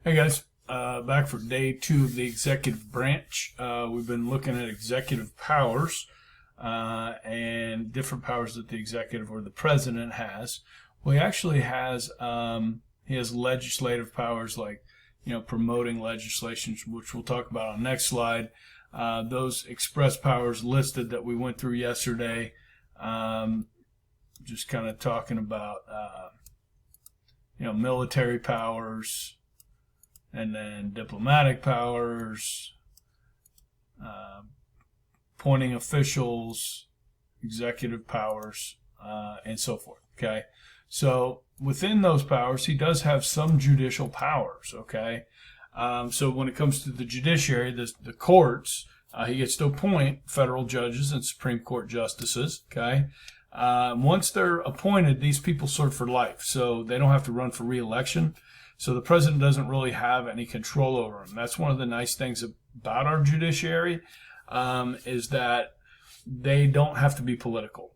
Hey guys, back for day 2 of the executive branch. We've been looking at executive powers and different powers that the executive or the president has. Well, he actually has he has legislative powers, like promoting legislation, which we'll talk about on the next slide. Those express powers listed that we went through yesterday. Just kind of talking about military powers. And then diplomatic powers, appointing officials, executive powers, and so forth. Okay, so within those powers, he does have some judicial powers. Okay, so when it comes to the judiciary, the courts, he gets to appoint federal judges and Supreme Court justices. Okay, once they're appointed, these people serve for life, so they don't have to run for re-election. So the president doesn't really have any control over them. That's one of the nice things about our judiciary, is that they don't have to be political.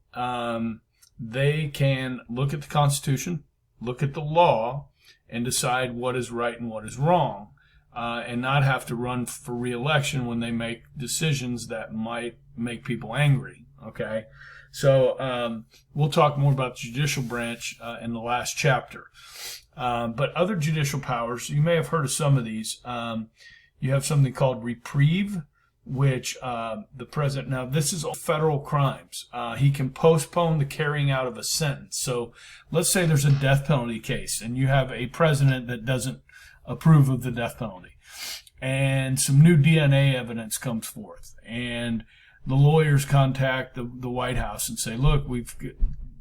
They can look at the Constitution, look at the law, and decide what is right and what is wrong, and not have to run for re-election when they make decisions that might make people angry. Okay, so we'll talk more about the judicial branch in the last chapter. But other judicial powers, you may have heard of some of these. You have something called reprieve, which the president, now this is federal crimes. He can postpone the carrying out of a sentence. So let's say there's a death penalty case and you have a president that doesn't approve of the death penalty. And some new DNA evidence comes forth. And the lawyers contact the White House and say, look,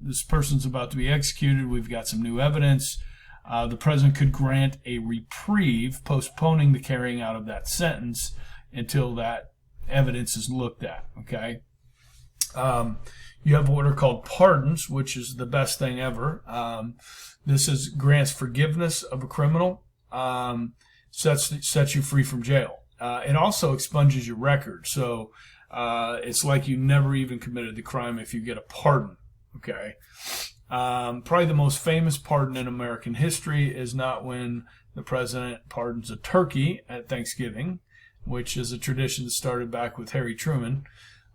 this person's about to be executed. We've got some new evidence. The president could grant a reprieve, postponing the carrying out of that sentence until that evidence is looked at. Okay. You have what are called pardons, which is the best thing ever. This grants forgiveness of a criminal, sets you free from jail. It also expunges your record, so it's like you never even committed the crime if you get a pardon. Okay. Probably the most famous pardon in American history is not when the president pardons a turkey at Thanksgiving, which is a tradition that started back with Harry Truman.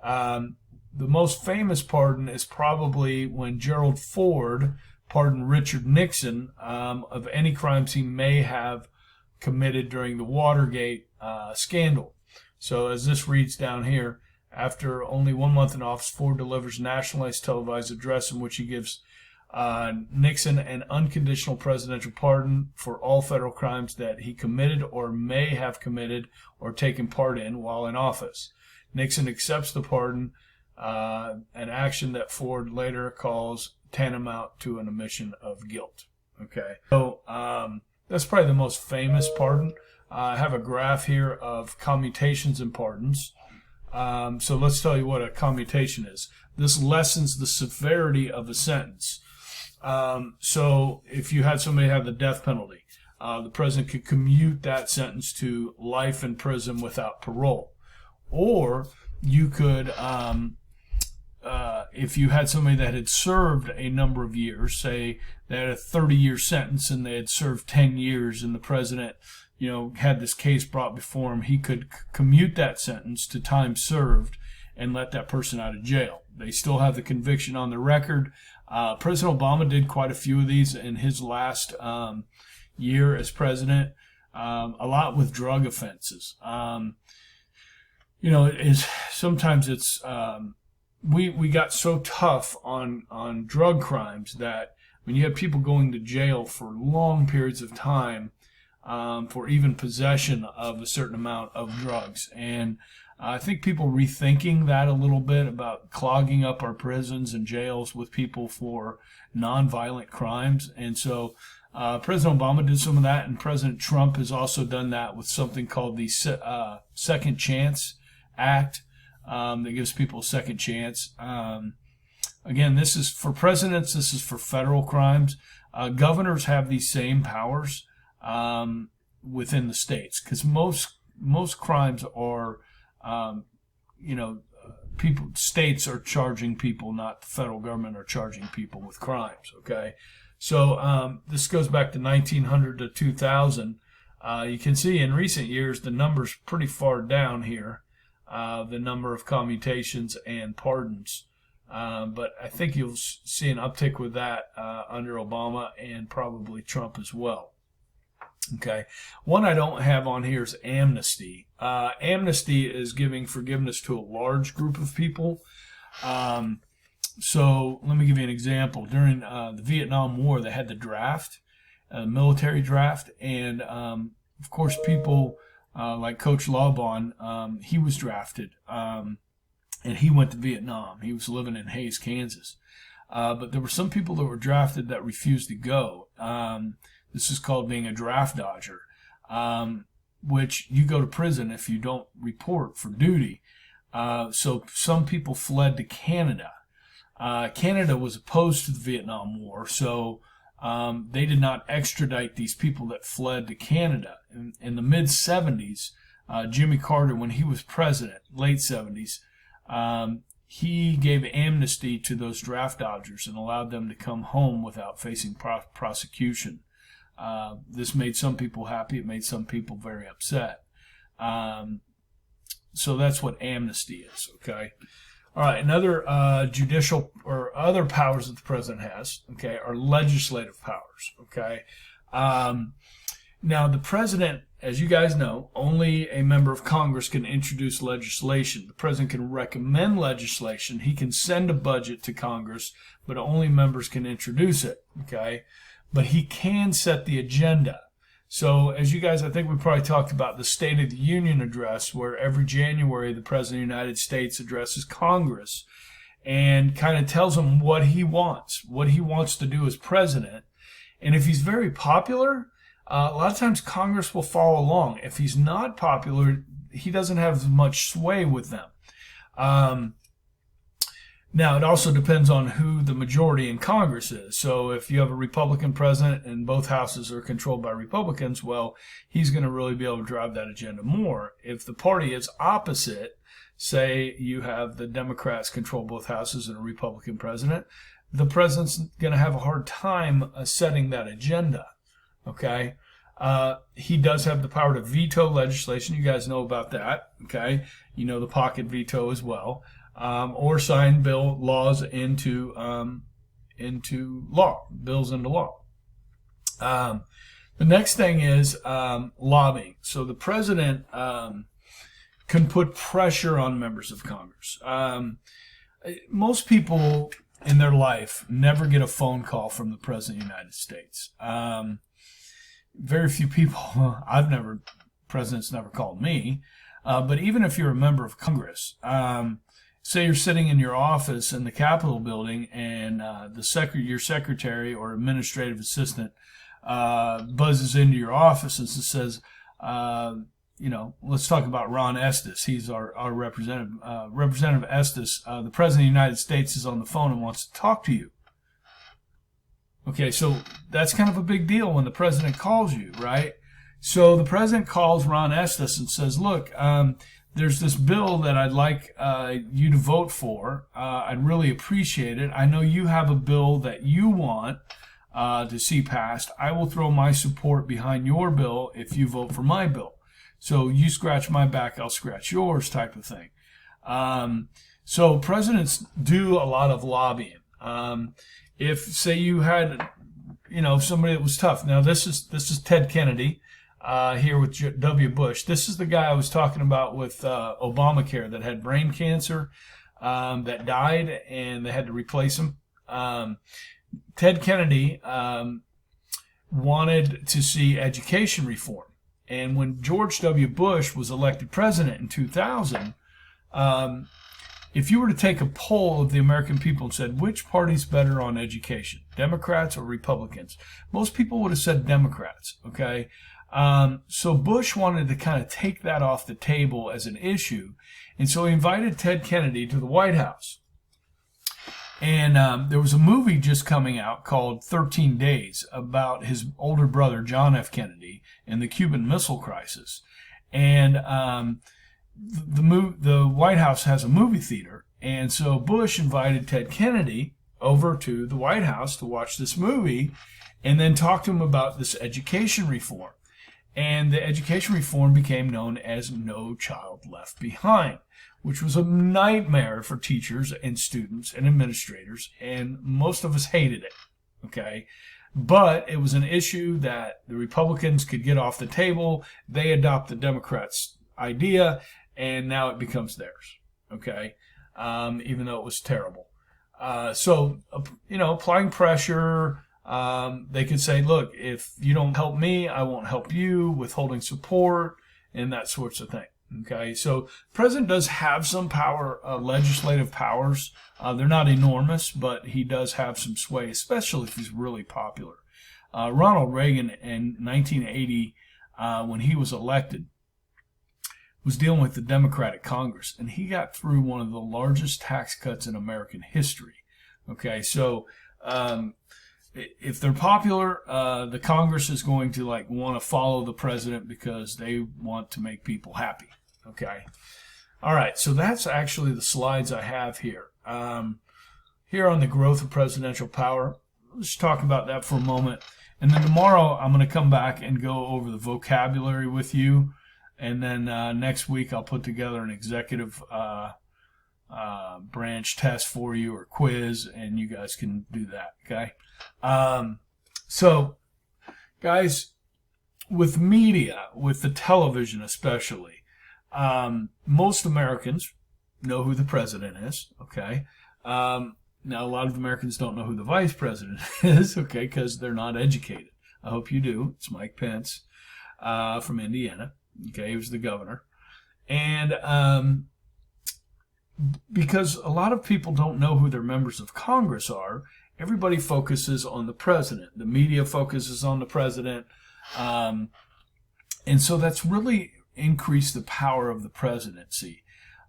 The most famous pardon is probably when Gerald Ford pardoned Richard Nixon of any crimes he may have committed during the Watergate scandal. So as this reads down here, after only 1 month in office, Ford delivers a nationalized televised address in which he gives Nixon an unconditional presidential pardon for all federal crimes that he committed or may have committed or taken part in while in office. Nixon accepts the pardon, an action that Ford later calls tantamount to an admission of guilt. Okay, so that's probably the most famous pardon. I have a graph here of commutations and pardons. So let's tell you what a commutation is. This lessens the severity of a sentence. So if you had somebody have the death penalty, the president could commute that sentence to life in prison without parole. Or you could, if you had somebody that had served a number of years, say they had a 30-year sentence and they had served 10 years and the president, had this case brought before him, he could commute that sentence to time served and let that person out of jail. They still have the conviction on their record. President Obama did quite a few of these in his last year as president, a lot with drug offenses. Sometimes it's we got so tough on drug crimes that when you have people going to jail for long periods of time for even possession of a certain amount of drugs. And I think people rethinking that a little bit about clogging up our prisons and jails with people for nonviolent crimes. And so President Obama did some of that, and President Trump has also done that with something called the Second Chance Act that gives people a second chance. Again, this is for presidents, this is for federal crimes. Governors have these same powers within the states, because most crimes are, states are charging people, not the federal government are charging people with crimes. Okay, so this goes back to 1900 to 2000. You can see in recent years the number's pretty far down here, the number of commutations and pardons. But I think you'll see an uptick with that under Obama and probably Trump as well. Okay. One I don't have on here is amnesty. Amnesty is giving forgiveness to a large group of people. So let me give you an example. During the Vietnam War, they had the draft, military draft, and of course people like Coach Laubon, he was drafted, and he went to Vietnam. He was living in Hays, Kansas. But there were some people that were drafted that refused to go. This is called being a draft dodger, which you go to prison if you don't report for duty. So some people fled to Canada. Canada was opposed to the Vietnam War, so they did not extradite these people that fled to Canada. In the mid-'70s, Jimmy Carter, when he was president, late '70s, he gave amnesty to those draft dodgers and allowed them to come home without facing prosecution. This made some people happy. It made some people very upset. So that's what amnesty is, okay? All right, another judicial or other powers that the president has, okay, are legislative powers, okay? Now, the president, as you guys know, only a member of Congress can introduce legislation. The president can recommend legislation. He can send a budget to Congress, but only members can introduce it, okay? But he can set the agenda. So, as you guys, I think we probably talked about the State of the Union address, where every January the President of the United States addresses Congress and kind of tells them what he wants to do as president. And if he's very popular, a lot of times Congress will follow along. If he's not popular, he doesn't have as much sway with them. Now, it also depends on who the majority in Congress is. So if you have a Republican president and both houses are controlled by Republicans, well, he's going to really be able to drive that agenda more. If the party is opposite, say you have the Democrats control both houses and a Republican president, the president's going to have a hard time setting that agenda. Okay? He does have the power to veto legislation. You guys know about that. Okay? You know the pocket veto as well. Or sign laws into law, bills into law. The next thing is lobbying. So the president can put pressure on members of Congress. Most people in their life never get a phone call from the President of the United States. Very few people, presidents never called me, but even if you're a member of Congress, say you're sitting in your office in the Capitol building and your secretary or administrative assistant buzzes into your office and says, let's talk about Ron Estes. He's our representative. Representative Estes, the President of the United States is on the phone and wants to talk to you. Okay, so that's kind of a big deal when the president calls you, right? So the president calls Ron Estes and says, look, there's this bill that I'd like you to vote for. I'd really appreciate it. I know you have a bill that you want to see passed. I will throw my support behind your bill if you vote for my bill. So you scratch my back, I'll scratch yours type of thing. So presidents do a lot of lobbying. If, say, you had, somebody that was tough. Now, this is Ted Kennedy. Here with W. Bush. This is the guy I was talking about with Obamacare that had brain cancer, that died, and they had to replace him. Ted Kennedy wanted to see education reform. And when George W. Bush was elected president in 2000, if you were to take a poll of the American people and said, which party's better on education, Democrats or Republicans? Most people would have said Democrats, okay? So Bush wanted to kind of take that off the table as an issue. And so he invited Ted Kennedy to the White House. And there was a movie just coming out called 13 Days about his older brother, John F. Kennedy, and the Cuban Missile Crisis. And the White House has a movie theater. And so Bush invited Ted Kennedy over to the White House to watch this movie and then talk to him about this education reform. And the education reform became known as No Child Left Behind, which was a nightmare for teachers and students and administrators, and most of us hated it, okay? But it was an issue that the Republicans could get off the table. They adopt the Democrats' idea, and now it becomes theirs, okay? Even though it was terrible. So, applying pressure, they could say, look, if you don't help me, I won't help you, withholding support, and that sorts of thing. Okay, so the president does have some power, legislative powers. They're not enormous, but he does have some sway, especially if he's really popular. Ronald Reagan in 1980, when he was elected, was dealing with the Democratic Congress, and he got through one of the largest tax cuts in American history. Okay, so if they're popular, the Congress is going to want to follow the president because they want to make people happy. Okay. All right. So that's actually the slides I have here. Here on the growth of presidential power, let's talk about that for a moment. And then tomorrow I'm going to come back and go over the vocabulary with you. And then next week I'll put together an executive branch test for you, or quiz, and you guys can do that. Okay. So, guys, with media, with the television especially, most Americans know who the president is, okay? Now, a lot of Americans don't know who the vice president is, okay, because they're not educated. I hope you do. It's Mike Pence from Indiana. Okay, he was the governor. And because a lot of people don't know who their members of Congress are, everybody focuses on the president. The media focuses on the president. And so that's really increased the power of the presidency.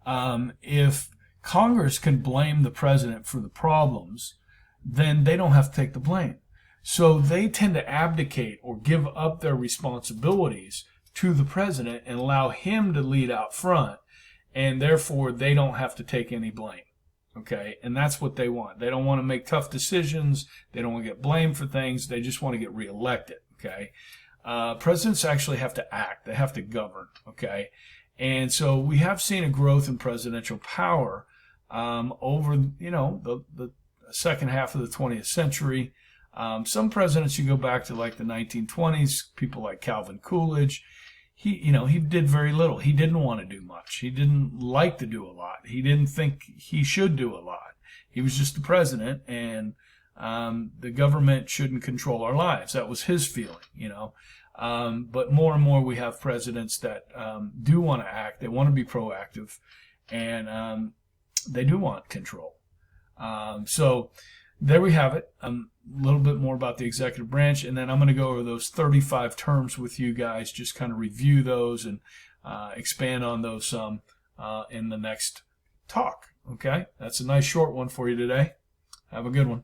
If Congress can blame the president for the problems, then they don't have to take the blame. So they tend to abdicate or give up their responsibilities to the president and allow him to lead out front, and therefore they don't have to take any blame. Okay, and that's what they want. They don't want to make tough decisions. They don't want to get blamed for things. They just want to get reelected. Okay, presidents actually have to act. They have to govern. Okay, and so we have seen a growth in presidential power over the second half of the 20th century. Some presidents, you go back to like the 1920s, people like Calvin Coolidge. He did very little. He didn't want to do much. He didn't like to do a lot. He didn't think he should do a lot. He was just the president, and the government shouldn't control our lives. That was his feeling, But more and more we have presidents that do want to act. They want to be proactive, and they do want control. So there we have it. A little bit more about the executive branch, and then I'm going to go over those 35 terms with you guys, just kind of review those and expand on those some in the next talk. Okay? That's a nice short one for you today. Have a good one.